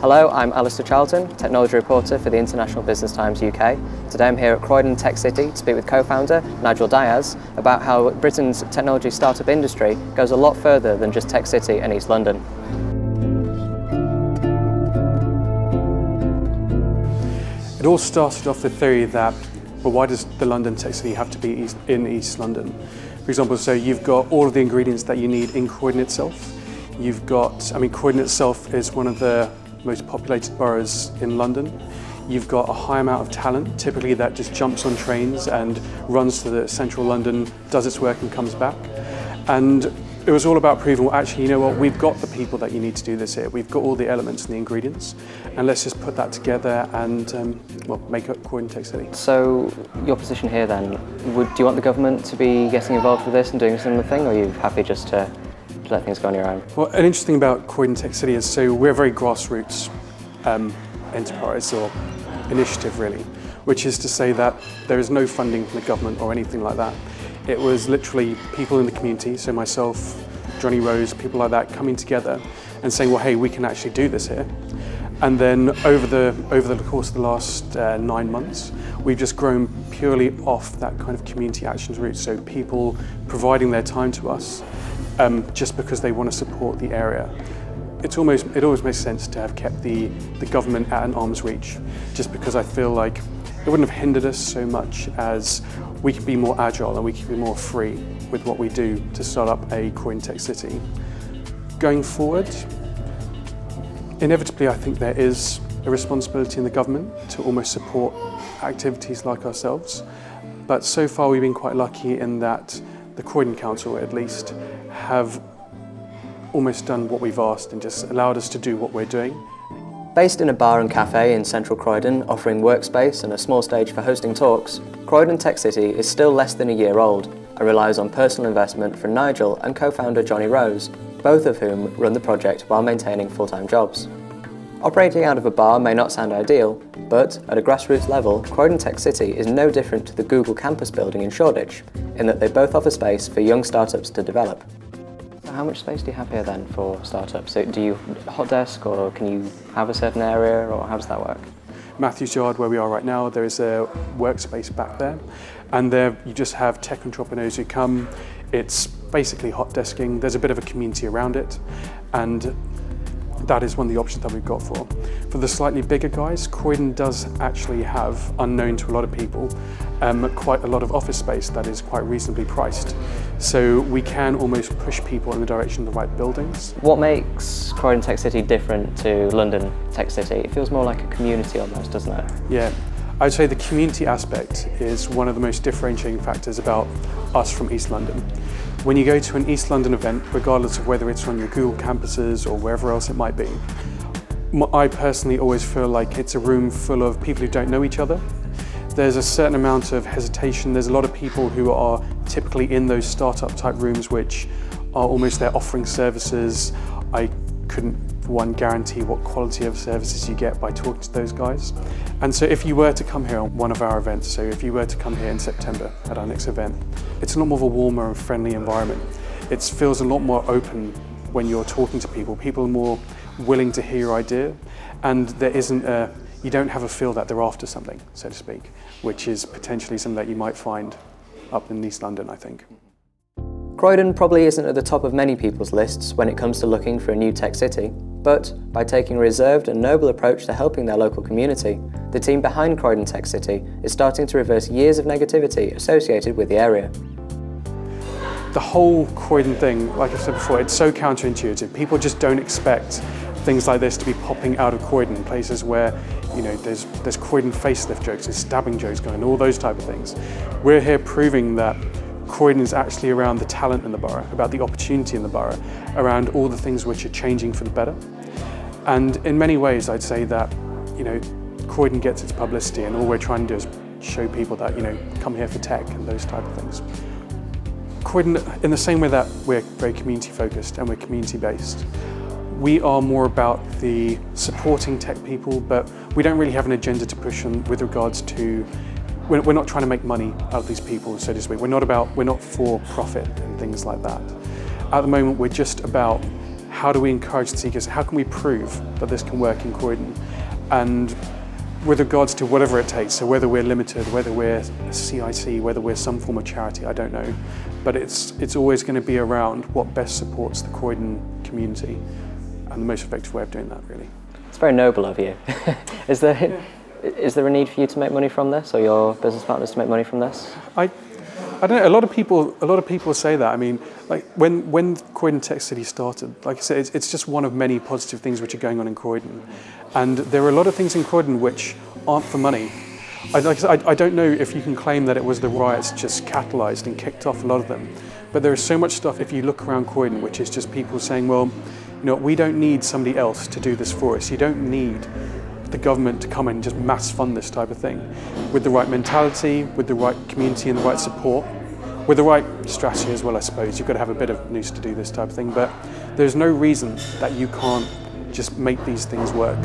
Hello, I'm Alistair Charlton, Technology Reporter for the International Business Times UK. Today I'm here at Croydon Tech City to speak with co-founder Nigel Dias about how Britain's technology startup industry goes a lot further than just Tech City and East London. It all started off the theory that, well, why does the London Tech City have to be in East London? For example, so you've got all of the ingredients that you need in Croydon itself. You've got, Croydon itself is one of the most populated boroughs in London. You've got a high amount of talent, typically that just jumps on trains and runs to the central London, does its work and comes back. And it was all about proving, well, actually, you know what, we've got the people that you need to do this here. We've got all the elements and the ingredients, and let's just put that together and make up Croydon Tech City. So your position here then, do you want the government to be getting involved with this and doing a similar thing, or are you happy just to let things go on your own? Well, an interesting thing about Croydon Tech City is, so we're a very grassroots enterprise or initiative really, which is to say that there is no funding from the government or anything like that. It was literally people in the community, so myself, Johnny Rose, people like that coming together and saying, well, hey, we can actually do this here. And then over the course of the last 9 months, we've just grown purely off that kind of community actions route. So people providing their time to us just because they want to support the area. It always makes sense to have kept the government at an arm's reach, just because I feel like it wouldn't have hindered us so much as we could be more agile and we could be more free with what we do to start up a Croydon Tech City. Going forward, inevitably I think there is a responsibility in the government to almost support activities like ourselves, but so far we've been quite lucky in that the Croydon Council at least have almost done what we've asked and just allowed us to do what we're doing. Based in a bar and cafe in central Croydon, offering workspace and a small stage for hosting talks, Croydon Tech City is still less than a year old and relies on personal investment from Nigel and co-founder Johnny Rose, both of whom run the project while maintaining full-time jobs. Operating out of a bar may not sound ideal, but at a grassroots level, Croydon Tech City is no different to the Google campus building in Shoreditch, in that they both offer space for young startups to develop. How much space do you have here then for startups? So do you hot desk, or can you have a certain area, or how does that work? Matthew's Yard, where we are right now, there is a workspace back there, and there you just have tech entrepreneurs who come. It's basically hot desking. There's a bit of a community around it, and that is one of the options that we've got for. For the slightly bigger guys, Croydon does actually have, unknown to a lot of people, quite a lot of office space that is quite reasonably priced. So we can almost push people in the direction of the right buildings. What makes Croydon Tech City different to London Tech City? It feels more like a community almost, doesn't it? Yeah, I'd say the community aspect is one of the most differentiating factors about us from East London. When you go to an East London event, regardless of whether it's on your Google campuses or wherever else it might be, I personally always feel like it's a room full of people who don't know each other. There's a certain amount of hesitation. There's a lot of people who are typically in those startup type rooms which are almost there offering services. I couldn't, for one, guarantee what quality of services you get by talking to those guys. And so if you were to come here on one of our events, so if you were to come here in September at our next event, it's a lot more of a warmer and friendly environment. It feels a lot more open when you're talking to people. People are more willing to hear your idea, and there isn't you don't have a feel that they're after something, so to speak, which is potentially something that you might find up in East London, I think. Croydon probably isn't at the top of many people's lists when it comes to looking for a new tech city, but by taking a reserved and noble approach to helping their local community, the team behind Croydon Tech City is starting to reverse years of negativity associated with the area. The whole Croydon thing, like I said before, it's so counterintuitive. People just don't expect things like this to be popping out of Croydon, places where, you know, there's Croydon facelift jokes, there's stabbing jokes going, all those type of things. We're here proving that Croydon is actually around the talent in the borough, about the opportunity in the borough, around all the things which are changing for the better. And in many ways, I'd say that, you know, Croydon gets its publicity, and all we're trying to do is show people that, you know, come here for tech and those type of things. Croydon, in the same way that we're very community focused and we're community based, we are more about the supporting tech people, but we don't really have an agenda to push on with regards to, we're not trying to make money out of these people, so to speak. We're not for profit and things like that. At the moment, we're just about how do we encourage the seekers? How can we prove that this can work in Croydon? And with regards to whatever it takes, so whether we're limited, whether we're a CIC, whether we're some form of charity, I don't know. But it's always going to be around what best supports the Croydon community and the most effective way of doing that, really. It's very noble of you. Is there a need for you to make money from this, or your business partners to make money from this? I don't know. A lot of people say that. I mean, like when Croydon Tech City started, like I said, it's just one of many positive things which are going on in Croydon, and there are a lot of things in Croydon which aren't for money. I don't know if you can claim that it was the riots just catalysed and kicked off a lot of them, but there is so much stuff if you look around Croydon which is just people saying, well, you know, we don't need somebody else to do this for us. You don't need the government to come and just mass fund this type of thing. With the right mentality, with the right community and the right support, with the right strategy as well, I suppose. You've got to have a bit of nous to do this type of thing, but there's no reason that you can't just make these things work.